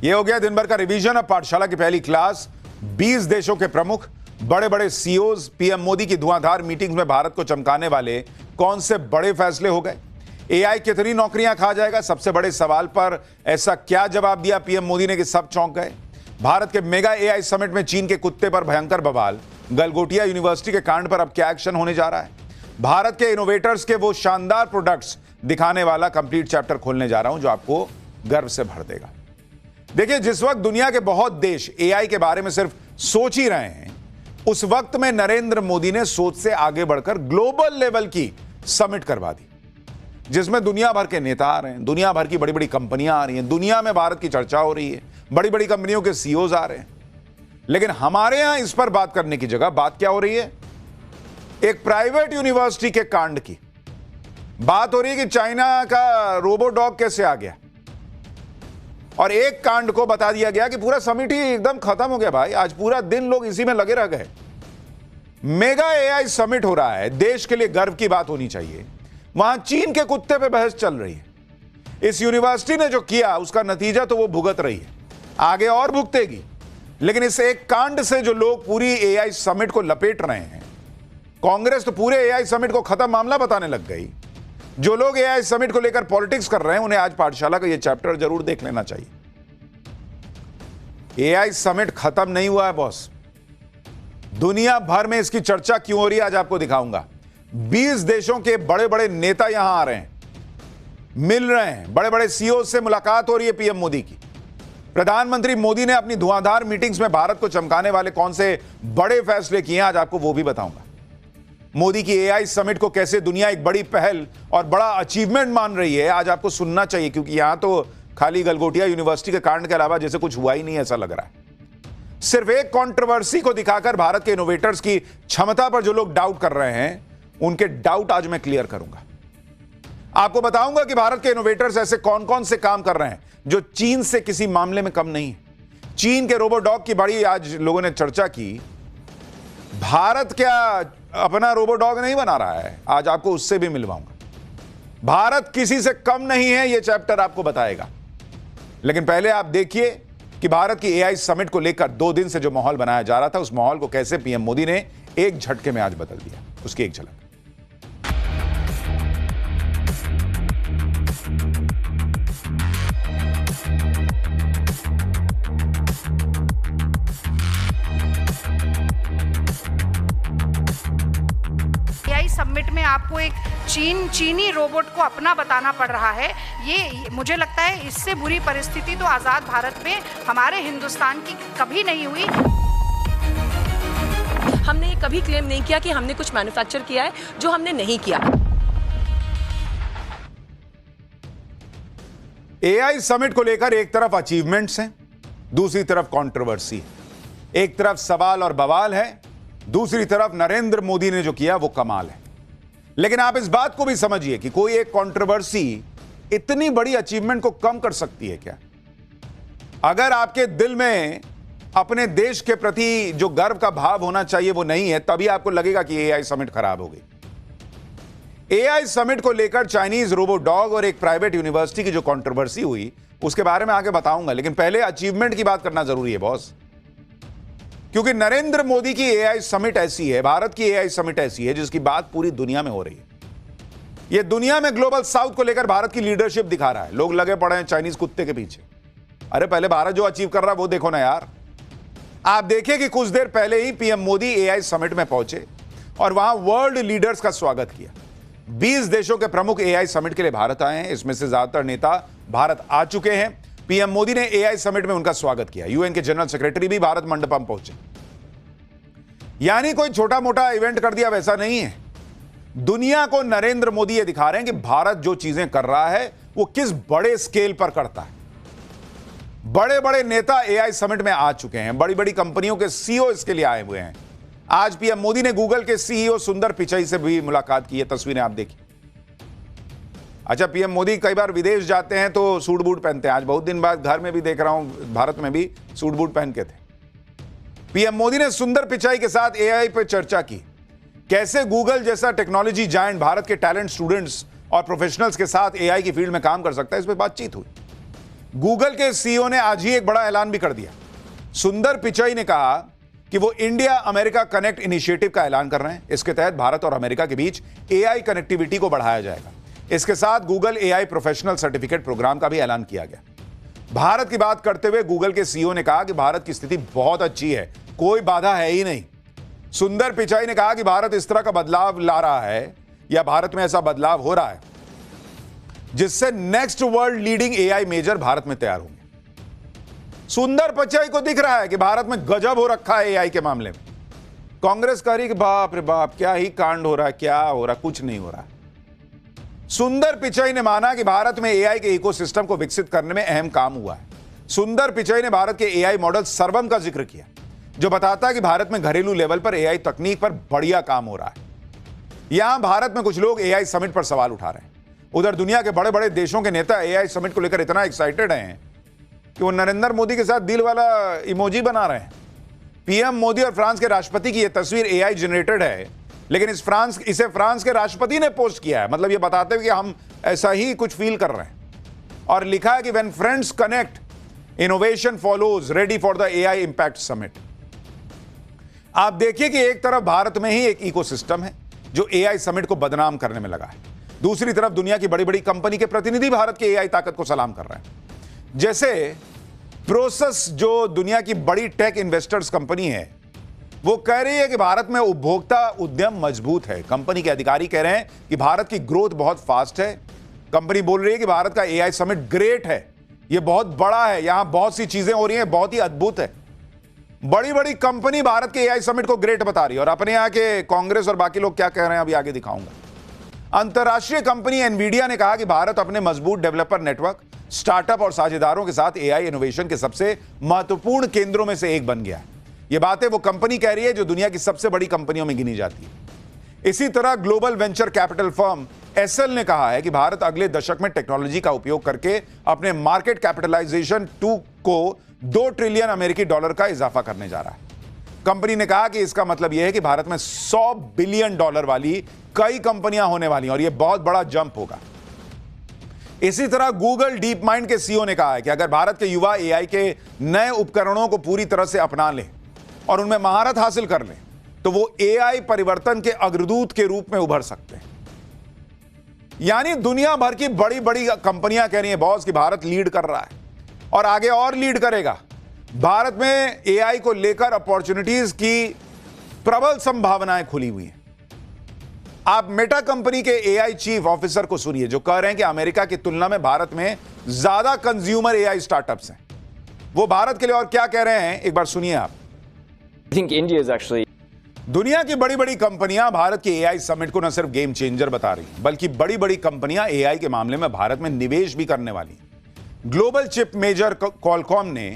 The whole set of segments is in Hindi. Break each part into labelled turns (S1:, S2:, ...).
S1: ये हो गया दिन भर का रिवीजन। अब पाठशाला की पहली क्लास। 20 देशों के प्रमुख, बड़े बड़े सीईओज, पीएम मोदी की धुआंधार मीटिंग्स में भारत को चमकाने वाले कौन से बड़े फैसले हो गए? एआई कितनी नौकरियां खा जाएगा? सबसे बड़े सवाल पर ऐसा क्या जवाब दिया पीएम मोदी ने कि सब चौंक गए? भारत के मेगा एआई समिट में चीन के कुत्ते पर भयंकर बवाल। गलगोटिया यूनिवर्सिटी के कांड पर अब क्या एक्शन होने जा रहा है? भारत के इनोवेटर्स के वो शानदार प्रोडक्ट्स दिखाने वाला कंप्लीट चैप्टर खोलने जा रहा हूं जो आपको गर्व से भर देगा। देखिए, जिस वक्त दुनिया के बहुत देश एआई के बारे में सिर्फ सोच ही रहे हैं, उस वक्त में नरेंद्र मोदी ने सोच से आगे बढ़कर ग्लोबल लेवल की समिट करवा दी, जिसमें दुनिया भर के नेता आ रहे हैं, दुनिया भर की बड़ी बड़ी कंपनियां आ रही हैं, दुनिया में भारत की चर्चा हो रही है, बड़ी बड़ी कंपनियों के सीईओज आ रहे हैं। लेकिन हमारे यहां इस पर बात करने की जगह बात क्या हो रही है? एक प्राइवेट यूनिवर्सिटी के कांड की बात हो रही है कि चाइना का रोबोडॉग कैसे आ गया, और एक कांड को बता दिया गया कि पूरा समिट ही एकदम खत्म हो गया। भाई, आज पूरा दिन लोग इसी में लगे रह गए। मेगा एआई समिट हो रहा है, देश के लिए गर्व की बात होनी चाहिए। वहां चीन के कुत्ते पे बहस चल रही है। इस यूनिवर्सिटी ने जो किया उसका नतीजा तो वो भुगत रही है, आगे और भुगतेगी। लेकिन इस एक कांड से जो लोग पूरी एआई समिट को लपेट रहे हैं, कांग्रेस तो पूरे एआई समिट को खत्म मामला बताने लग गई। जो लोग एआई समिट को लेकर पॉलिटिक्स कर रहे हैं, उन्हें आज पाठशाला का यह चैप्टर जरूर देख लेना चाहिए। एआई समिट खत्म नहीं हुआ है बॉस। दुनिया भर में इसकी चर्चा क्यों हो रही है, आज आपको दिखाऊंगा। 20 देशों के बड़े बड़े नेता यहां आ रहे हैं, मिल रहे हैं, बड़े बड़े सीईओ से मुलाकात हो रही है पीएम मोदी की। प्रधानमंत्री मोदी ने अपनी धुआंधार मीटिंग्स में भारत को चमकाने वाले कौन से बड़े फैसले किए हैं, आज आपको वो भी बताऊंगा। मोदी की एआई समिट को कैसे दुनिया एक बड़ी पहल और बड़ा अचीवमेंट मान रही है, आज आपको सुनना चाहिए, क्योंकि यहां तो खाली गलगोटिया यूनिवर्सिटी के कांड के अलावा जैसे कुछ हुआ ही नहीं, ऐसा लग रहा है। सिर्फ एक कंट्रोवर्सी को दिखाकर भारत के इनोवेटर्स की क्षमता पर जो लोग डाउट कर रहे हैं, उनके डाउट आज मैं क्लियर करूंगा। आपको बताऊंगा कि भारत के इनोवेटर्स ऐसे कौन कौन से काम कर रहे हैं जो चीन से किसी मामले में कम नहीं है। चीन के रोबोडॉग की बड़ी आज लोगों ने चर्चा की। भारत क्या अपना रोबोडॉग नहीं बना रहा है? आज आपको उससे भी मिलवाऊंगा। भारत किसी से कम नहीं है, यह चैप्टर आपको बताएगा। लेकिन पहले आप देखिए कि भारत की एआई समिट को लेकर 2 दिन से जो माहौल बनाया जा रहा था, उस माहौल को कैसे पीएम मोदी ने एक झटके में आज बदल दिया। उसकी एक झलक।
S2: समिट में आपको एक चीनी रोबोट को अपना बताना पड़ रहा है। ये मुझे लगता है इससे बुरी परिस्थिति तो आज़ाद भारत में हमारे हिंदुस्तान की कभी नहीं हुई।
S3: हमने ये कभी क्लेम नहीं किया कि हमने कुछ मैन्युफैक्चर किया है जो हमने नहीं किया।
S1: एआई समिट को लेकर एक तरफ अचीवमेंट्स हैं, दूसरी तरफ कंट्रोवर्सी है। एक तरफ सवाल और बवाल है, दूसरी तरफ नरेंद्र मोदी ने जो किया वो कमाल है। लेकिन आप इस बात को भी समझिए कि कोई एक कंट्रोवर्सी इतनी बड़ी अचीवमेंट को कम कर सकती है क्या? अगर आपके दिल में अपने देश के प्रति जो गर्व का भाव होना चाहिए वो नहीं है, तभी आपको लगेगा कि एआई समिट खराब हो गई। एआई समिट को लेकर चाइनीज रोबोडॉग और एक प्राइवेट यूनिवर्सिटी की जो कंट्रोवर्सी हुई, उसके बारे में आगे बताऊंगा। लेकिन पहले अचीवमेंट की बात करना जरूरी है बॉस, क्योंकि नरेंद्र मोदी की एआई समिट ऐसी है, भारत की एआई समिट ऐसी है जिसकी बात पूरी दुनिया में हो रही है। यह दुनिया में ग्लोबल साउथ को लेकर भारत की लीडरशिप दिखा रहा है। लोग लगे पड़े हैं चाइनीज कुत्ते के पीछे। अरे पहले भारत जो अचीव कर रहा है वो देखो ना यार। आप देखिए कि कुछ देर पहले ही पीएम मोदी एआई समिट में पहुंचे और वहां वर्ल्ड लीडर्स का स्वागत किया। 20 देशों के प्रमुख एआई समिट के लिए भारत आए हैं। इसमें से ज्यादातर नेता भारत आ चुके हैं। पीएम मोदी ने एआई समिट में उनका स्वागत किया। यूएन के जनरल सेक्रेटरी भी भारत मंडपम पहुंचे। यानी कोई छोटा मोटा इवेंट कर दिया वैसा नहीं है। दुनिया को नरेंद्र मोदी ये दिखा रहे हैं कि भारत जो चीजें कर रहा है वो किस बड़े स्केल पर करता है। बड़े बड़े नेता एआई समिट में आ चुके हैं, बड़ी बड़ी कंपनियों के सीईओ इसके लिए आए हुए हैं। आज पीएम मोदी ने गूगल के सीईओ सुंदर पिचाई से भी मुलाकात की है। तस्वीरें आप देखिए। अच्छा, पीएम मोदी कई बार विदेश जाते हैं तो सूट बूट पहनते हैं। आज बहुत दिन बाद घर में भी देख रहा हूं, भारत में भी सूट बूट पहन के थे। पीएम मोदी ने सुंदर पिचाई के साथ एआई पर चर्चा की। कैसे गूगल जैसा टेक्नोलॉजी जायंट भारत के टैलेंट स्टूडेंट्स और प्रोफेशनल्स के साथ एआई की फील्ड में काम कर सकता है, इस पर बातचीत हुई। गूगल के सीईओ ने आज ही एक बड़ा ऐलान भी कर दिया। सुंदर पिचाई ने कहा कि वो इंडिया अमेरिका कनेक्ट इनिशिएटिव का ऐलान कर रहे हैं। इसके तहत भारत और अमेरिका के बीच एआई कनेक्टिविटी को बढ़ाया जाएगा। इसके साथ Google AI professional certificate program का भी ऐलान किया गया। भारत की बात करते हुए गूगल के सीईओ ने कहा कि भारत की स्थिति बहुत अच्छी है, कोई बाधा है ही नहीं। सुंदर पिचाई ने कहा कि भारत इस तरह का बदलाव ला रहा है या भारत में ऐसा बदलाव हो रहा है जिससे next world leading AI major Bharat में तैयार होंगे। सुंदर पिचाई को दिख रहा है कि भारत में गजब हो रखा है एआई के मामले में। कांग्रेस कह रही कि बाप रे बाप क्या ही कांड हो रहा है, क्या हो रहा, कुछ नहीं हो रहा। सुंदर पिचाई ने माना कि भारत में एआई के इकोसिस्टम को विकसित करने में अहम काम हुआ है। सुंदर पिचाई ने भारत के एआई मॉडल सर्वम का जिक्र किया, जो बताता है कि भारत में घरेलू लेवल पर एआई तकनीक पर बढ़िया काम हो रहा है। यहां भारत में कुछ लोग एआई समिट पर सवाल उठा रहे हैं। उधर दुनिया के बड़े बड़े देशों के नेता एआई समिट को लेकर इतना एक्साइटेड हैं कि वो नरेंद्र मोदी के साथ दिल वाला इमोजी बना रहे हैं। पीएम मोदी और फ्रांस के राष्ट्रपति की यह तस्वीर एआई जनरेटेड है, लेकिन इसे फ्रांस के राष्ट्रपति ने पोस्ट किया है। मतलब ये बताते हुए कि हम ऐसा ही कुछ फील कर रहे हैं। और लिखा है कि when friends connect, innovation follows, ready for the AI impact summit. आप देखिए कि एक तरफ भारत में ही एक इकोसिस्टम है जो एआई समिट को बदनाम करने में लगा है, दूसरी तरफ दुनिया की बड़ी बड़ी कंपनी के प्रतिनिधि भारत के एआई ताकत को सलाम कर रहे हैं। जैसे प्रोसेस, जो दुनिया की बड़ी टेक इन्वेस्टर्स कंपनी है, वो कह रही है कि भारत में उपभोक्ता उद्यम मजबूत है। कंपनी के अधिकारी कह रहे हैं कि भारत की ग्रोथ बहुत फास्ट है। कंपनी बोल रही है कि भारत का एआई समिट ग्रेट है, यह बहुत बड़ा है, यहां बहुत सी चीजें हो रही हैं, बहुत ही अद्भुत है। बड़ी बड़ी कंपनी भारत के एआई समिट को ग्रेट बता रही है। और अपने यहां के कांग्रेस और बाकी लोग क्या कह रहे हैं अभी आगे दिखाऊंगा। अंतरराष्ट्रीय कंपनी एनवीडिया ने कहा कि भारत अपने मजबूत डेवलपर नेटवर्क, स्टार्टअप और साझेदारों के साथ एआई इनोवेशन के सबसे महत्वपूर्ण केंद्रों में से एक बन गया है। यह बातें वो कंपनी कह रही है जो दुनिया की सबसे बड़ी कंपनियों में गिनी जाती है। इसी तरह global venture capital firm SL ने कहा है कि भारत अगले दशक में टेक्नोलॉजी का उपयोग करके अपने मार्केट कैपिटलाइजेशन को 2 ट्रिलियन अमेरिकी डॉलर का इजाफा करने जा रहा है। कंपनी ने कहा कि इसका मतलब यह है कि भारत में 100 बिलियन डॉलर वाली कई कंपनियां होने वाली हैं और यह बहुत बड़ा जंप होगा। इसी तरह गूगल डीप माइंड के सीईओ ने कहा है कि अगर भारत के युवा एआई के नए उपकरणों को पूरी तरह से अपना लें और उनमें महारत हासिल कर लें तो वो एआई परिवर्तन के अग्रदूत के रूप में उभर सकते हैं। यानी दुनिया भर की बड़ी बड़ी कंपनियां कह रही हैं बॉस कि भारत लीड कर रहा है और आगे और लीड करेगा। भारत में एआई को लेकर अपॉर्चुनिटीज की प्रबल संभावनाएं खुली हुई हैं। आप मेटा कंपनी के एआई चीफ ऑफिसर को सुनिए, जो कह रहे हैं कि अमेरिका की तुलना में भारत में ज्यादा कंज्यूमर एआई स्टार्टअप्स हैं। वो भारत के लिए और क्या कह रहे हैं, एक बार सुनिए आप।
S4: I think India is actually
S1: दुनिया की बड़ी बड़ी कंपनियां भारत के एआई समिट को न सिर्फ गेम चेंजर बता रही हैं, बल्कि बड़ी बड़ी कंपनियां एआई के मामले में भारत में निवेश भी करने वाली हैं। ग्लोबल चिप मेजर क्वालकॉम ने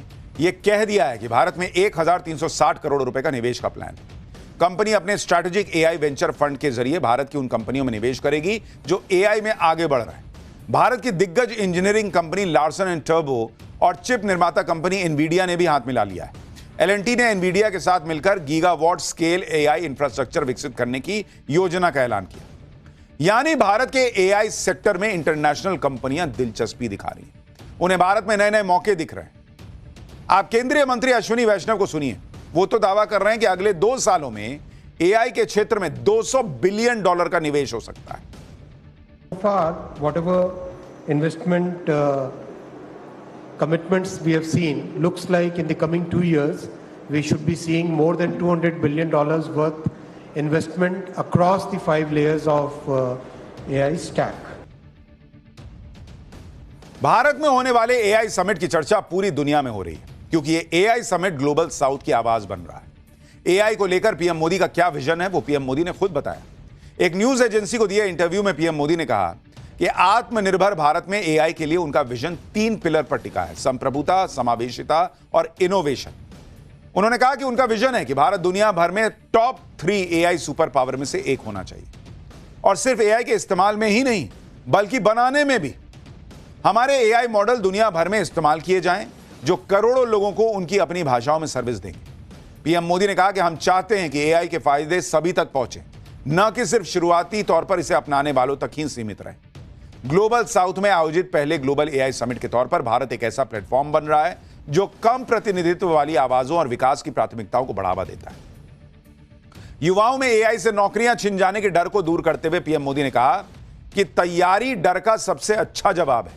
S1: यह कह दिया है कि भारत में 1360 करोड़ रुपए का निवेश का प्लान है। कंपनी अपने स्ट्रैटेजिक एआई वेंचर फंड के जरिए भारत की उन कंपनियों में निवेश करेगी जो एआई में आगे बढ़ रहे हैं। भारत की दिग्गज engineering company Larsen and turbo और चिप निर्माता कंपनी एनवीडिया ने भी हाथ मिला लिया है। एलएनटी ने एनवीडिया के साथ मिलकर गीगावाट स्केल एआई इंफ्रास्ट्रक्चर विकसित करने की योजना का ऐलान किया। यानी भारत के एआई सेक्टर में इंटरनेशनल कंपनियां दिलचस्पी दिखा रही हैं, उन्हें भारत में नए नए मौके दिख रहे हैं। आप केंद्रीय मंत्री अश्विनी वैष्णव को सुनिए, वो तो दावा कर रहे हैं कि अगले 2 सालों में एआई के क्षेत्र में $200 बिलियन का निवेश हो सकता है।
S5: So far, whatever investment commitments we have seen, looks like in the coming 2 years, we should be seeing more than $200 billion worth investment across the 5 layers of AI stack.
S1: Bharat में होने वाले एआई समिट की चर्चा पूरी दुनिया में हो रही है, क्योंकि ये एआई समिट ग्लोबल साउथ की आवाज बन रहा है। एआई को लेकर पीएम मोदी का क्या विजन है, वो पीएम मोदी ने खुद बताया। एक न्यूज एजेंसी को दिए इंटरव्यू में पीएम मोदी ने कहा कि आत्मनिर्भर भारत में एआई के लिए उनका विजन 3 पिलर पर टिका है: संप्रभुता, समावेशिता और इनोवेशन। उन्होंने कहा कि उनका विजन है कि भारत दुनिया भर में टॉप 3 एआई सुपर पावर में से एक होना चाहिए, और सिर्फ एआई के इस्तेमाल में ही नहीं बल्कि बनाने में भी। हमारे एआई मॉडल दुनिया भर में इस्तेमाल किए जाएं, जो करोड़ों लोगों को उनकी अपनी भाषाओं में सर्विस देंगे। पीएम मोदी ने कहा कि हम चाहते हैं कि एआई के फायदे सभी तक पहुंचे, न कि सिर्फ शुरुआती तौर पर इसे अपनाने वालों तक ही सीमित रहे। ग्लोबल साउथ में आयोजित पहले ग्लोबल एआई समिट के तौर पर भारत एक ऐसा प्लेटफॉर्म बन रहा है जो कम प्रतिनिधित्व वाली आवाजों और विकास की प्राथमिकताओं को बढ़ावा देता है। युवाओं में एआई से नौकरियां छिन जाने के डर को दूर करते हुए पीएम मोदी ने कहा कि तैयारी डर का सबसे अच्छा जवाब है,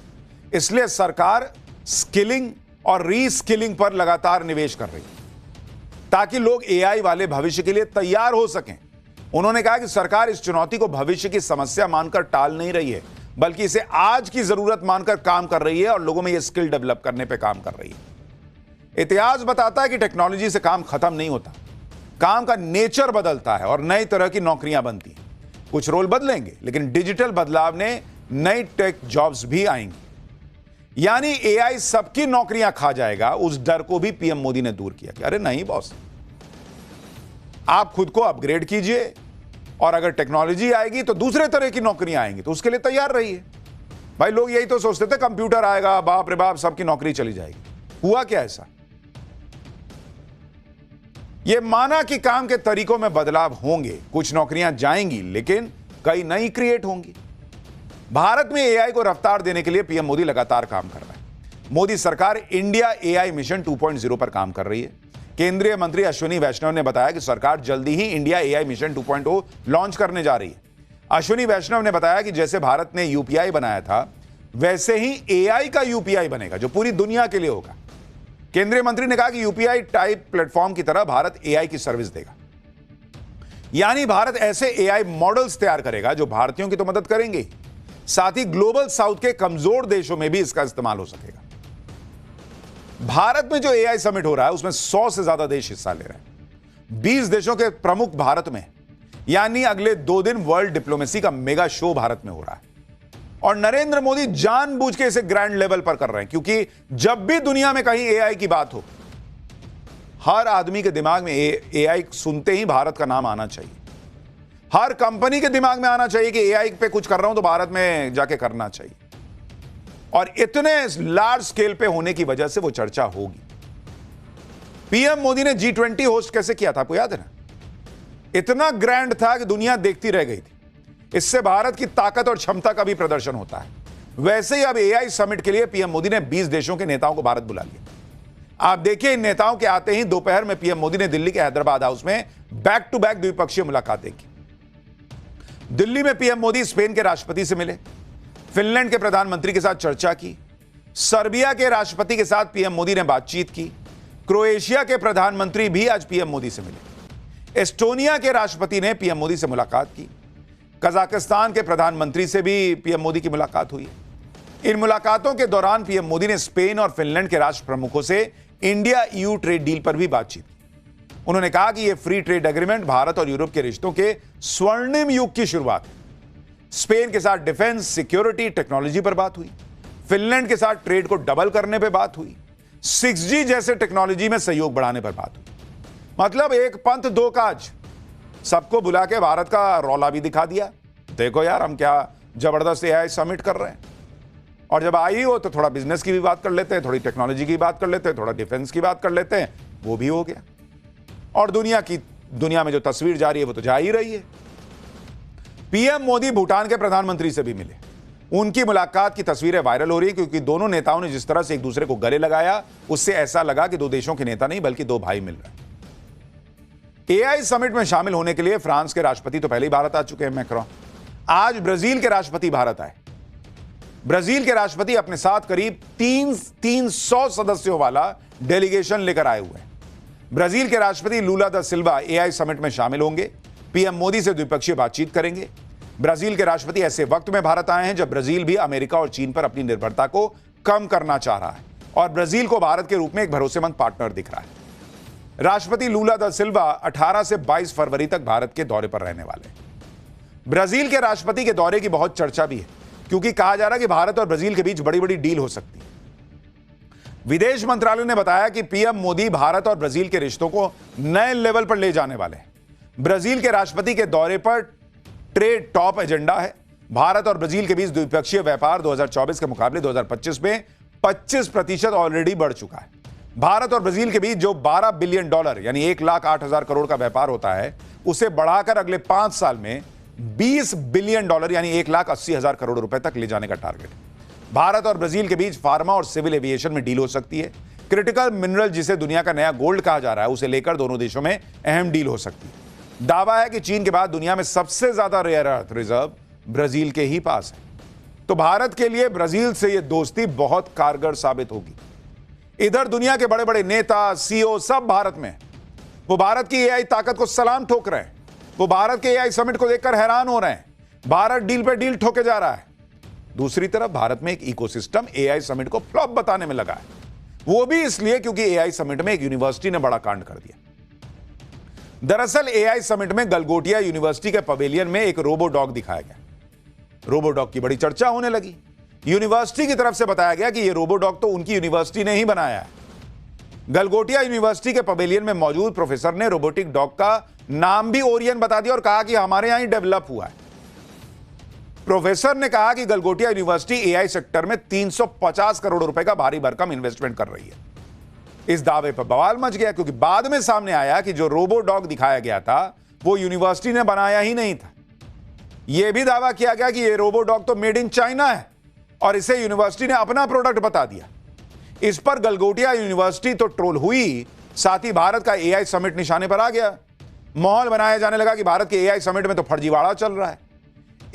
S1: इसलिए सरकार स्किलिंग और रीस्किलिंग पर लगातार निवेश कर रही है ताकि लोग एआई वाले भविष्य के लिए तैयार हो सकें। उन्होंने कहा कि सरकार इस चुनौती को भविष्य की समस्या मानकर टाल नहीं रही है, बल्कि इसे आज की जरूरत मानकर काम कर रही है और लोगों में यह स्किल डेवलप करने पर काम कर रही है। इतिहास बताता है कि टेक्नोलॉजी से काम खत्म नहीं होता, काम का नेचर बदलता है और नई तरह की नौकरियां बनती हैं। कुछ रोल बदलेंगे, लेकिन डिजिटल बदलाव ने नई टेक जॉब्स भी आएंगी। यानी एआई सबकी नौकरियां खा जाएगा, उस डर को भी पीएम मोदी ने दूर किया कि अरे नहीं बॉस, आप खुद को अपग्रेड कीजिए और अगर टेक्नोलॉजी आएगी तो दूसरे तरह की नौकरियां आएंगी, तो उसके लिए तैयार रहिए। भाई लोग यही तो सोचते थे कंप्यूटर आएगा, बाप रे बाप सबकी नौकरी चली जाएगी। हुआ क्या ऐसा? यह माना कि काम के तरीकों में बदलाव होंगे, कुछ नौकरियां जाएंगी, लेकिन कई नई क्रिएट होंगी। भारत में एआई को रफ्तार देने के लिए पीएम मोदी लगातार काम कर रहा है। मोदी सरकार इंडिया एआई मिशन 2.0 पर काम कर रही है। केंद्रीय मंत्री अश्विनी वैष्णव ने बताया कि सरकार जल्दी ही इंडिया एआई मिशन 2.0 लॉन्च करने जा रही है। अश्विनी वैष्णव ने बताया कि जैसे भारत ने यूपीआई बनाया था, वैसे ही एआई का यूपीआई बनेगा जो पूरी दुनिया के लिए होगा। केंद्रीय मंत्री ने कहा कि यूपीआई टाइप प्लेटफॉर्म की तरह भारत एआई की सर्विस देगा, यानी भारत ऐसे एआई मॉडल्स तैयार करेगा जो भारतीयों की तो मदद करेंगे, साथ ही ग्लोबल साउथ के कमजोर देशों में भी इसका इस्तेमाल हो सकेगा। भारत में जो एआई समिट हो रहा है उसमें 100 से ज्यादा देश हिस्सा ले रहे हैं। 20 देशों के प्रमुख भारत में, यानी अगले 2 दिन वर्ल्ड डिप्लोमेसी का मेगा शो भारत में हो रहा है। और नरेंद्र मोदी जानबूझ के इसे ग्रैंड लेवल पर कर रहे हैं, क्योंकि जब भी दुनिया में कहीं एआई की बात हो, हर आदमी के दिमाग में एआई सुनते ही भारत का नाम आना चाहिए। हर कंपनी के दिमाग में आना चाहिए कि एआई पे कुछ कर रहा हूं तो भारत में जाके करना चाहिए। और इतने लार्ज स्केल पे होने की वजह से वो चर्चा होगी। पीएम मोदी ने G20 होस्ट कैसे किया था, आपको याद है ना? इतना ग्रैंड था कि दुनिया देखती रह गई थी। इससे भारत की ताकत और क्षमता का भी प्रदर्शन होता है। वैसे ही अब एआई समिट के लिए पीएम मोदी ने 20 देशों के नेताओं को भारत बुला लिया। आप देखिए, इन नेताओं के आते ही दोपहर में पीएम मोदी ने दिल्ली के हैदराबाद हाउस में बैक टू बैक द्विपक्षीय मुलाकातें की। दिल्ली में पीएम मोदी स्पेन के राष्ट्रपति से मिले, फिनलैंड के प्रधानमंत्री के साथ चर्चा की, सर्बिया के राष्ट्रपति के साथ पीएम मोदी ने बातचीत की, क्रोएशिया के प्रधानमंत्री भी आज पीएम मोदी से मिले, एस्टोनिया के राष्ट्रपति ने पीएम मोदी से मुलाकात की, कजाकिस्तान के प्रधानमंत्री से भी पीएम मोदी की मुलाकात हुई। इन मुलाकातों के दौरान पीएम मोदी ने स्पेन और फिनलैंड के राष्ट्र प्रमुखों से इंडिया ईयू ट्रेड डील पर भी बातचीत की। उन्होंने कहा कि यह फ्री ट्रेड एग्रीमेंट भारत और यूरोप के रिश्तों के स्वर्णिम युग की शुरुआत है। स्पेन के साथ डिफेंस, सिक्योरिटी, टेक्नोलॉजी पर बात हुई। फिनलैंड के साथ ट्रेड को डबल करने पर बात हुई। 6G जैसे टेक्नोलॉजी में सहयोग बढ़ाने पर बात हुई। मतलब एक पंथ दो काज, सबको बुला के भारत का रौला भी दिखा दिया। देखो यार, हम क्या जबरदस्त एआई समिट कर रहे हैं। और जब आई हो तो थोड़ा बिजनेस की भी बात कर लेते हैं, थोड़ी टेक्नोलॉजी की बात कर लेते हैं, थोड़ा डिफेंस की बात कर लेते हैं, वो भी हो गया। और दुनिया में जो तस्वीर जा रही है वो तो जा ही रही है। पीएम मोदी भूटान के प्रधानमंत्री से भी मिले। उनकी मुलाकात की तस्वीरें वायरल हो रही है, क्योंकि दोनों नेताओं ने जिस तरह से एक दूसरे को गले लगाया, उससे ऐसा लगा कि 2 देशों के नेता नहीं बल्कि 2 भाई मिल रहे हैं। एआई समिट में शामिल होने के लिए फ्रांस के राष्ट्रपति तो पहले ही भारत आ चुके हैं, मैक्रोन। आज ब्राजील के राष्ट्रपति भारत आए। ब्राजील के राष्ट्रपति अपने साथ करीब 300 सदस्यों वाला डेलीगेशन लेकर आए हुए हैं। ब्राजील के राष्ट्रपति लूला दा सिल्वा एआई समिट में शामिल होंगे। पीएम मोदी से द्विपक्षीय बातचीत करेंगे। ब्राजील के राष्ट्रपति ऐसे वक्त में भारत आए हैं जब ब्राजील भी अमेरिका और चीन पर अपनी निर्भरता को कम करना चाह रहा है और ब्राजील को भारत के रूप में एक भरोसेमंद पार्टनर दिख रहा है। राष्ट्रपति लूला दा सिल्वा 18 से 22 फरवरी तक भारत के दौरे पर रहने वाले हैं। ब्राजील के राष्ट्रपति के दौरे की बहुत चर्चा भी है, क्योंकि कहा जा रहा है कि भारत और ब्राजील के बीच बड़ी बड़ी डील हो सकती है। विदेश मंत्रालय ने बताया कि पीएम मोदी भारत और ब्राजील के रिश्तों को नए लेवल पर ले जाने वाले हैं। ब्राजील के राष्ट्रपति के दौरे पर ट्रेड टॉप एजेंडा है। भारत और ब्राजील के बीच द्विपक्षीय व्यापार 2024 के मुकाबले 2025 में 25% ऑलरेडी बढ़ चुका है। भारत और ब्राजील के बीच जो $12 बिलियन यानी 1,08,000 करोड़ का व्यापार होता है, उसे बढ़ाकर अगले 5 साल में $20 बिलियन यानी 1,80,000 करोड़ रुपए तक ले जाने का टारगेट है। भारत और ब्राजील के बीच फार्मा और सिविल एविएशन में डील हो सकती है। क्रिटिकल मिनरल जिसे दुनिया का नया गोल्ड कहा जा रहा है, उसे लेकर दोनों देशों में अहम डील हो सकती है। दावा है कि चीन के बाद दुनिया में सबसे ज्यादा रेयर अर्थ रिजर्व ब्राजील के ही पास है। तो भारत के लिए ब्राजील से यह दोस्ती बहुत कारगर साबित होगी। इधर दुनिया के बड़े बड़े नेता, सीईओ सब भारत में, वो भारत की एआई ताकत को सलाम ठोक रहे हैं। वो भारत के एआई समिट को देखकर हैरान हो रहे हैं। भारत डील पे डील ठोके जा रहा है। दूसरी तरफ भारत में एक इकोसिस्टम एआई समिट को फ्लॉप बताने में लगा है, वो भी इसलिए क्योंकि एआई समिट में एक यूनिवर्सिटी ने बड़ा कांड कर दिया। दरअसल एआई समिट में गलगोटिया यूनिवर्सिटी के पवेलियन में एक रोबो डॉग दिखाया गया। रोबो डॉग की बड़ी चर्चा होने लगी। यूनिवर्सिटी की तरफ से बताया गया कि यह रोबो डॉग तो उनकी यूनिवर्सिटी ने ही बनाया है। गलगोटिया यूनिवर्सिटी के पवेलियन में मौजूद प्रोफेसर ने रोबोटिक डॉग का नाम भी ओरियन बता दिया और कहा कि हमारे यहां ही डेवलप हुआ है। प्रोफेसर ने कहा कि गलगोटिया यूनिवर्सिटी एआई सेक्टर में 350 करोड़ रुपए का भारी भरकम इन्वेस्टमेंट कर रही है। इस दावे पर बवाल मच गया क्योंकि बाद में सामने आया कि जो रोबो डॉग दिखाया गया था वो यूनिवर्सिटी ने बनाया ही नहीं था। यह भी दावा किया गया कि यह रोबो डॉग तो मेड इन चाइना है और इसे यूनिवर्सिटी ने अपना प्रोडक्ट बता दिया। इस पर गलगोटिया यूनिवर्सिटी तो ट्रोल हुई, साथ ही भारत का एआई समिट निशाने पर आ गया। माहौल बनाया जाने लगा कि भारत के एआई समिट में तो फर्जीवाड़ा चल रहा है।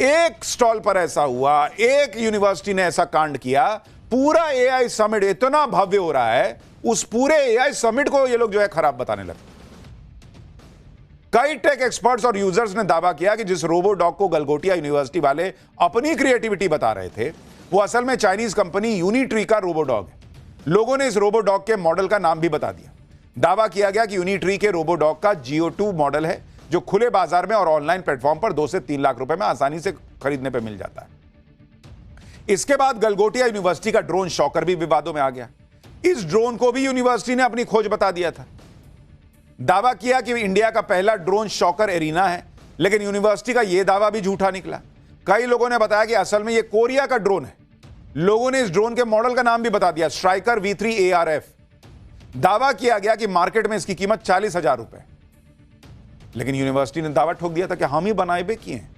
S1: एक स्टॉल पर ऐसा हुआ, एक यूनिवर्सिटी ने ऐसा कांड किया, पूरा एआई समिट इतना भव्य हो रहा है, उस पूरे एआई समिट को ये लोग जो है खराब बताने लगे। कई टेक एक्सपर्ट्स और यूजर्स ने दावा किया कि जिस रोबो डॉग को गलगोटिया यूनिवर्सिटी वाले अपनी क्रिएटिविटी बता रहे थे, वो असल में चाइनीज कंपनी यूनिट्री का रोबो डॉग है। लोगों ने इस रोबो डॉग के मॉडल का नाम भी बता दिया। दावा किया गया कि यूनिट्री के रोबो डॉग का GO2 मॉडल है, जो खुले बाजार में और ऑनलाइन प्लेटफॉर्म पर 2 से 3 लाख रुपए में आसानी से खरीदने पर मिल जाता है। इसके बाद गलगोटिया यूनिवर्सिटी का ड्रोन शॉकर भी विवादों में आ गया। इस ड्रोन को भी यूनिवर्सिटी ने अपनी खोज बता दिया था। दावा किया कि इंडिया का पहला ड्रोन शॉकर एरिना है, लेकिन यूनिवर्सिटी का यह दावा भी झूठा निकला। कई लोगों ने बताया कि असल में यह कोरिया का ड्रोन है। लोगों ने इस ड्रोन के मॉडल का नाम भी बता दिया, स्ट्राइकर V3 ARF। दावा किया गया कि मार्केट में इसकी कीमत 40,000 रुपए, लेकिन यूनिवर्सिटी ने दावा ठोक दिया था कि हम ही बनाए बे किए हैं।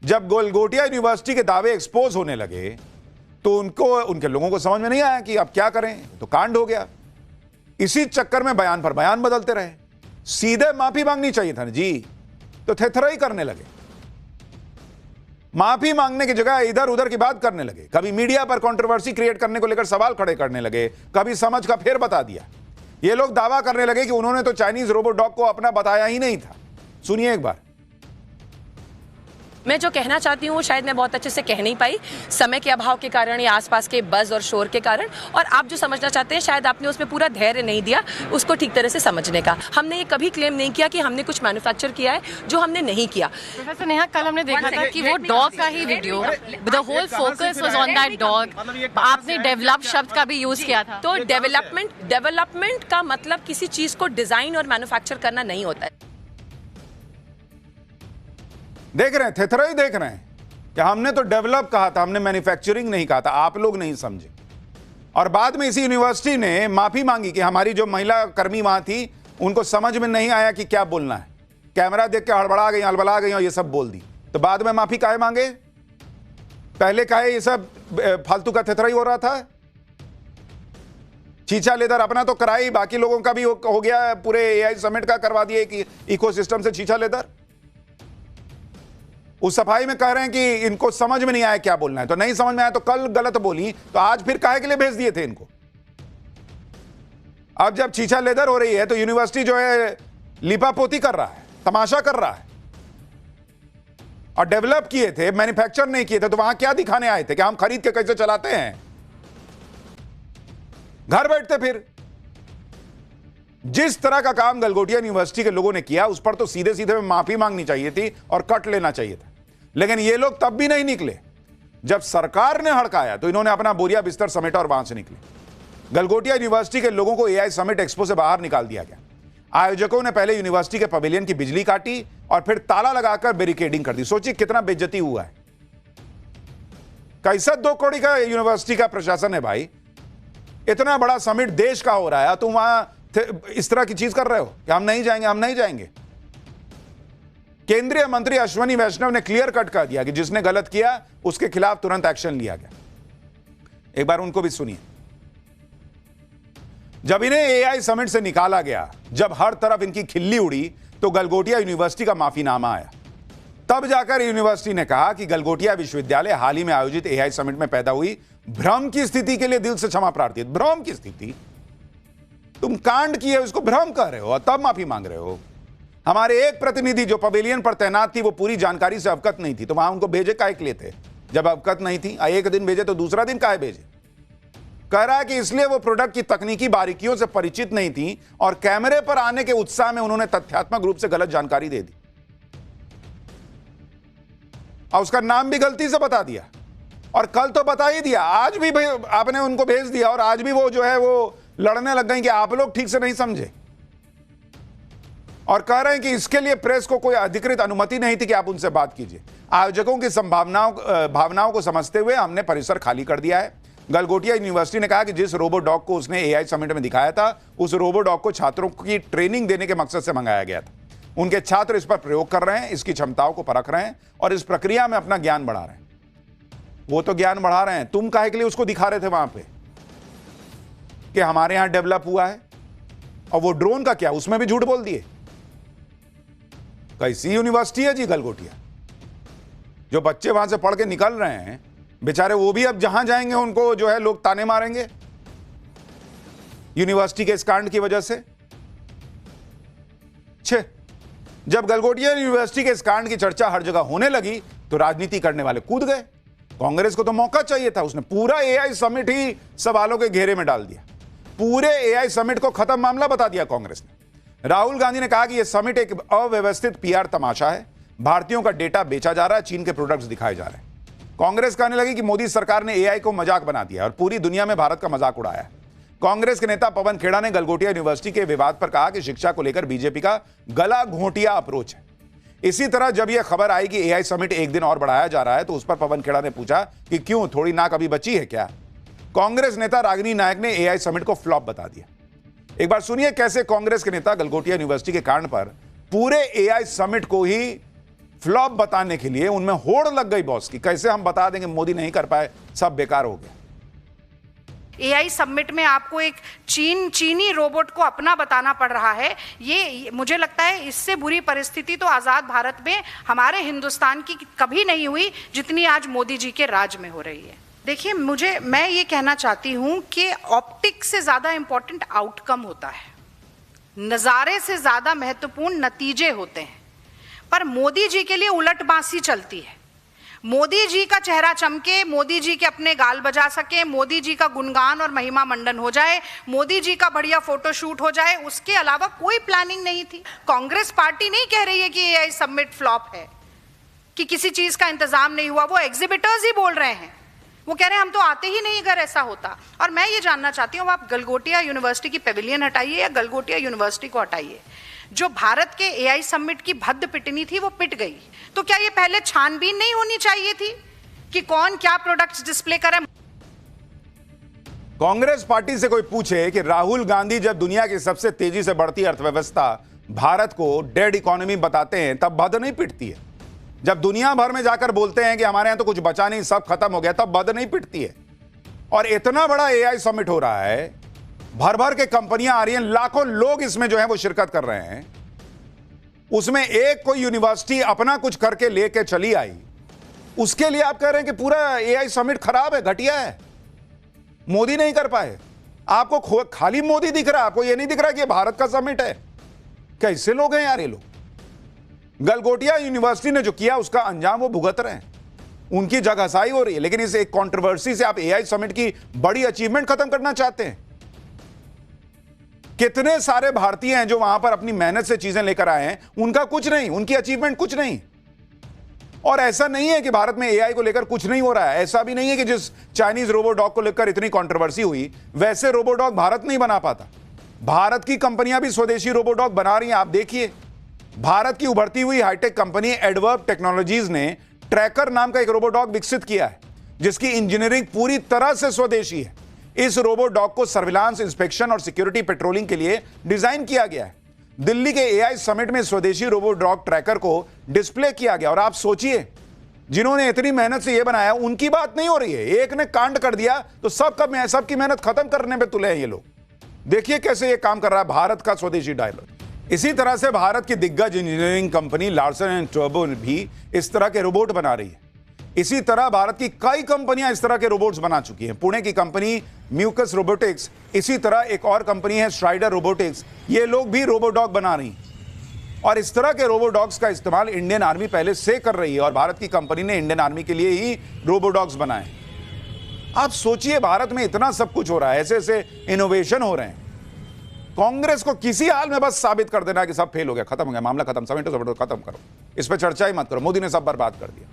S1: जब गलगोटिया यूनिवर्सिटी के दावे एक्सपोज होने लगे तो उनके लोगों को समझ में नहीं आया कि अब क्या करें, तो कांड हो गया। इसी चक्कर में बयान पर बयान बदलते रहे। सीधे माफी मांगनी चाहिए था जी, तो थेथराई करने लगे। माफी मांगने की जगह इधर उधर की बात करने लगे। कभी मीडिया पर कंट्रोवर्सी क्रिएट करने को लेकर सवाल खड़े करने लगे, कभी समझ का फेर बता दिया। ये लोग दावा करने लगे कि उन्होंने तो चाइनीज रोबो डॉग को अपना बताया ही नहीं था। सुनिए एक बार।
S3: मैं जो कहना चाहती हूँ वो शायद मैं बहुत अच्छे से कह नहीं पाई, समय के अभाव के कारण या आसपास के बज़ और शोर के कारण, और आप जो समझना चाहते हैं शायद आपने उसमें पूरा धैर्य नहीं दिया उसको ठीक तरह से समझने का। हमने ये कभी क्लेम नहीं किया कि हमने कुछ मैन्युफैक्चर किया है, जो हमने नहीं किया।
S6: प्रोफेसर नेहा, कल हमने देखा था कि वो डॉग का ही video, the whole focus was on that dog. आपने डेवलप शब्द का भी यूज किया था।
S3: तो डेवलपमेंट का मतलब किसी चीज को डिजाइन और मैन्युफैक्चर करना नहीं होता है।
S1: देख रहे हैं, थेथराई देख रहे हैं कि हमने तो डेवलप कहा था, हमने मैन्युफैक्चरिंग नहीं कहा था, आप लोग नहीं समझे। और बाद में इसी यूनिवर्सिटी ने माफी मांगी कि हमारी जो महिला कर्मी वहां थी उनको समझ में नहीं आया कि क्या बोलना है, कैमरा देख के हड़बड़ा गई, हड़बड़ा गई और ये सब बोल दी। तो बाद में माफी काहे मांगे? पहले काहे ये सब फालतू का थेथराई हो रहा था? छीछा लेदर अपना तो कराई, बाकी लोगों का भी हो गया, पूरे एआई समिट का करवा दिए कि इकोसिस्टम से छीछा लेदर। उस सफाई में कह रहे हैं कि इनको समझ में नहीं आया क्या बोलना है, तो नहीं समझ में आया तो कल गलत बोली, तो आज फिर काहे के लिए भेज दिए थे इनको? अब जब छीछा लेदर हो रही है तो यूनिवर्सिटी जो है लिपापोती कर रहा है, तमाशा कर रहा है। और डेवलप किए थे, मैन्युफैक्चर नहीं किए थे, तो वहां क्या दिखाने आए थे कि हम खरीद के कैसे चलाते हैं? घर बैठते फिर। जिस तरह का काम गलगोटिया यूनिवर्सिटी के लोगों ने किया उस पर तो सीधे सीधे माफी मांगनी चाहिए थी और कट लेना चाहिए था, लेकिन ये लोग तब भी नहीं निकले। जब सरकार ने हड़काया तो इन्होंने अपना बोरिया बिस्तर समेटा और वहां से निकले। गलगोटिया यूनिवर्सिटी के लोगों को एआई समिट एक्सपो से बाहर निकाल दिया गया। आयोजकों ने पहले यूनिवर्सिटी के पवेलियन की बिजली काटी और फिर ताला लगाकर बैरिकेडिंग कर दी। सोचिए कितना बेइज्जती हुआ है। कैसा 2 करोड़ का यूनिवर्सिटी का प्रशासन है भाई। इतना बड़ा समिट देश का हो रहा है, तुम वहां इस तरह की चीज कर रहे हो कि हम नहीं जाएंगे, हम नहीं जाएंगे। केंद्रीय मंत्री अश्विनी वैष्णव ने क्लियर कट कर दिया कि जिसने गलत किया उसके खिलाफ तुरंत एक्शन लिया गया। एक बार उनको भी सुनिए। जब इन्हें एआई समिट से निकाला गया, जब हर तरफ इनकी खिल्ली उड़ी, तो गलगोटिया यूनिवर्सिटी का माफीनामा आया। तब जाकर यूनिवर्सिटी ने कहा कि गलगोटिया विश्वविद्यालय हाल ही में आयोजित एआई समिट में पैदा हुई भ्रम की स्थिति के लिए दिल से क्षमा प्रार्थी है। भ्रम की स्थिति? तुम कांड किए उसको भ्रम कर रहे हो और तब माफी मांग रहे हो। हमारे एक प्रतिनिधि जो पवेलियन पर तैनात थी वो पूरी जानकारी से अवगत नहीं थी, तो वहां उनको भेजे काहे के लिए थे जब अवगत नहीं थी? एक दिन भेजे तो दूसरा दिन काहे भेजे? कह रहा है कि इसलिए वो प्रोडक्ट की तकनीकी बारीकियों से परिचित नहीं थी और कैमरे पर आने के उत्साह में उन्होंने तथ्यात्मक रूप से गलत जानकारी दे दी और उसका नाम भी गलती से बता दिया। और कल तो बता ही दिया, आज भी आपने उनको भेज दिया और आज भी वो जो है वो लड़ने लग गए कि आप लोग ठीक से नहीं समझे और कह रहे हैं कि इसके लिए प्रेस को कोई अधिकृत अनुमति नहीं थी कि आप उनसे बात कीजिए। आयोजकों की भावनाओं को समझते हुए हमने परिसर खाली कर दिया है। गलगोटिया यूनिवर्सिटी ने कहा कि जिस रोबो डॉग को उसने एआई समिट में दिखाया था, उस रोबो डॉग को छात्रों की ट्रेनिंग देने के मकसद से मंगाया गया था। उनके छात्र इस पर प्रयोग कर रहे हैं, इसकी क्षमताओं को परख रहे हैं और इस प्रक्रिया में अपना ज्ञान बढ़ा रहे हैं। वो तो ज्ञान बढ़ा रहे हैं, तुम काहे के लिए उसको दिखा रहे थे वहां पे कि हमारे यहां डेवलप हुआ है? और वो ड्रोन का क्या, उसमें भी झूठ बोल दिए। कैसी यूनिवर्सिटी है जी गलगोटिया? जो बच्चे वहां से पढ़ के निकल रहे हैं बेचारे, वो भी अब जहां जाएंगे उनको जो है लोग ताने मारेंगे यूनिवर्सिटी के इस कांड की वजह से। जब गलगोटिया यूनिवर्सिटी के इस कांड की चर्चा हर जगह होने लगी तो राजनीति करने वाले कूद गए। कांग्रेस को तो मौका चाहिए था, उसने पूरा एआई समिट ही सवालों के घेरे में डाल दिया। पूरे एआई समिट को खत्म मामला बता दिया कांग्रेस ने। राहुल गांधी ने कहा कि यह समिट एक अव्यवस्थित पीआर तमाशा है, भारतीयों का डेटा बेचा जा रहा है, चीन के प्रोडक्ट्स दिखाए जा रहे हैं। कांग्रेस कहने लगी कि मोदी सरकार ने एआई को मजाक बना दिया और पूरी दुनिया में भारत का मजाक उड़ाया। कांग्रेस के नेता पवन खेड़ा ने गलगोटिया यूनिवर्सिटी के विवाद पर कहा कि शिक्षा को लेकर बीजेपी का गला घोंटिया अप्रोच है। इसी तरह जब यह खबर आई कि एआई समिट एक दिन और बढ़ाया जा रहा है तो उस पर पवन खेड़ा ने पूछा कि क्यों, थोड़ी नाक अभी बची है क्या? कांग्रेस नेता रागिनी नायक ने एआई समिट को फ्लॉप बता दिया। एक बार सुनिए कैसे कांग्रेस के नेता गलगोटिया यूनिवर्सिटी के कांड पर पूरे एआई समिट को ही फ्लॉप बताने के लिए उनमें होड़ लग गई बॉस की। कैसे हम बता देंगे मोदी नहीं कर पाए, सब बेकार हो गया।
S2: एआई समिट में आपको एक चीनी रोबोट को अपना बताना पड़ रहा है। ये मुझे लगता है इससे बुरी परिस्थिति तो आज़ाद भारत में हमारे हिंदुस्तान की कभी नहीं हुई जितनी आज मोदी जी के राज में हो रही है। देखिए, मैं ये कहना चाहती हूँ कि ऑप्टिक्स से ज़्यादा इम्पोर्टेंट आउटकम होता है, नज़ारे से ज़्यादा महत्वपूर्ण नतीजे होते हैं। पर मोदी जी के लिए उलट बांसी चलती है। मोदी जी का चेहरा चमके, मोदी जी के अपने गाल बजा सके, मोदी जी का गुणगान और महिमा मंडन हो जाए, मोदी जी का बढ़िया फोटो शूट हो जाए, उसके अलावा कोई प्लानिंग नहीं थी। कांग्रेस पार्टी नहीं कह रही है कि एआई समिट फ्लॉप है, कि किसी चीज का इंतजाम नहीं हुआ। वो एग्जिबिटर्स ही बोल रहे हैं, वो कह रहे हैं हम तो आते ही नहीं अगर ऐसा होता। और मैं ये जानना चाहती हूँ, आप गलगोटिया यूनिवर्सिटी की पेविलियन हटाइए या गलगोटिया यूनिवर्सिटी को हटाइए। जो भारत के एआई समिट की भद्द पिटनी थी वो पिट गई। तो क्या ये पहले छानबीन नहीं होनी चाहिए थी कि कौन क्या प्रोडक्ट्स डिस्प्ले करे?
S1: कांग्रेस पार्टी से कोई पूछे कि राहुल गांधी जब दुनिया की सबसे तेजी से बढ़ती अर्थव्यवस्था भारत को डेड इकोनॉमी बताते हैं तब भद्द नहीं पिटती है। जब दुनिया भर में जाकर बोलते हैं कि हमारे यहां तो कुछ बचा नहीं, सब खत्म हो गया, तब भद्द नहीं पिटती है। और इतना बड़ा एआई समिट हो रहा है, भर भर के कंपनियां आ रही हैं, लाखों लोग इसमें जो है वो शिरकत कर रहे हैं। उसमें एक कोई यूनिवर्सिटी अपना कुछ करके लेके चली आई, उसके लिए आप कह रहे हैं कि पूरा एआई समिट खराब है, घटिया है, मोदी नहीं कर पाए। आपको खाली मोदी दिख रहा है, आपको यह नहीं दिख रहा कि ये भारत का समिट है। कैसे लोग हैं यार ये लोग? गलगोटिया यूनिवर्सिटी ने जो किया उसका अंजाम वो भुगत रहे हैं, उनकी जगहसाई हो रही है। लेकिन इस एक कंट्रोवर्सी से आप एआई समिट की बड़ी अचीवमेंट खत्म करना चाहते हैं। कितने सारे भारतीय हैं जो वहां पर अपनी मेहनत से चीजें लेकर आए हैं, उनका कुछ नहीं, उनकी अचीवमेंट कुछ नहीं। और ऐसा नहीं है कि भारत में एआई को लेकर कुछ नहीं हो रहा है। ऐसा भी नहीं है कि जिस चाइनीज रोबो डॉग को लेकर इतनी कंट्रोवर्सी हुई वैसे रोबो डॉग भारत नहीं बना पाता। भारत की कंपनियां भी स्वदेशी रोबो डॉग बना रही हैं। आप देखिए, भारत की उभरती हुई हाईटेक कंपनी एडवर्ब टेक्नोलॉजीज ने ट्रैकर नाम का एक रोबो डॉग विकसित किया है जिसकी इंजीनियरिंग पूरी तरह से स्वदेशी है। इस रोबो डॉग को सर्विलांस, इंस्पेक्शन और सिक्योरिटी पेट्रोलिंग के लिए डिजाइन किया गया है। दिल्ली के एआई समिट में स्वदेशी रोबो डॉग ट्रैकर को डिस्प्ले किया गया। और आप सोचिए, जिन्होंने इतनी मेहनत से ये बनाया, उनकी बात नहीं हो रही है। एक ने कांड कर दिया तो सबकी मेहनत खत्म करने पे तुले हैं ये लोग। देखिए कैसे ये काम कर रहा है भारत का स्वदेशी डायलॉग। इसी तरह से भारत की दिग्गज engineering company Larsen and turbo भी इस तरह के रोबोट बना रही है। इसी तरह भारत की कई कंपनियां इस तरह के रोबोट्स बना चुकी हैं। पुणे की कंपनी म्यूकस रोबोटिक्स, इसी तरह एक और कंपनी है स्ट्राइडर रोबोटिक्स, ये लोग भी रोबोडॉग बना रही हैं। और इस तरह के रोबोडॉग्स का इस्तेमाल इंडियन आर्मी पहले से कर रही है और भारत की कंपनी ने इंडियन आर्मी के लिए ही रोबोडॉग्स बनाए। आप सोचिए, भारत में इतना सब कुछ हो रहा है, ऐसे ऐसे इनोवेशन हो रहे हैं। कांग्रेस को किसी हाल में बस साबित कर देना कि सब फेल हो गया, खत्म हो गया, मामला खत्म, समेटो समेटो, खत्म करो, इस पर चर्चा ही मत करो, मोदी ने सब बर्बाद कर दिया।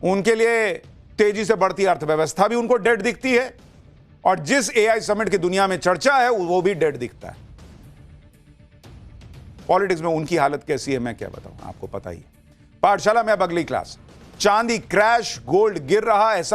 S1: उनके लिए तेजी से बढ़ती अर्थव्यवस्था भी उनको डेड दिखती है और जिस एआई समिट की दुनिया में चर्चा है वो भी डेड दिखता है। पॉलिटिक्स में उनकी हालत कैसी है मैं क्या बताऊं, आपको पता ही है। पाठशाला में अब अगली क्लास। चांदी क्रैश, गोल्ड गिर रहा, ऐसा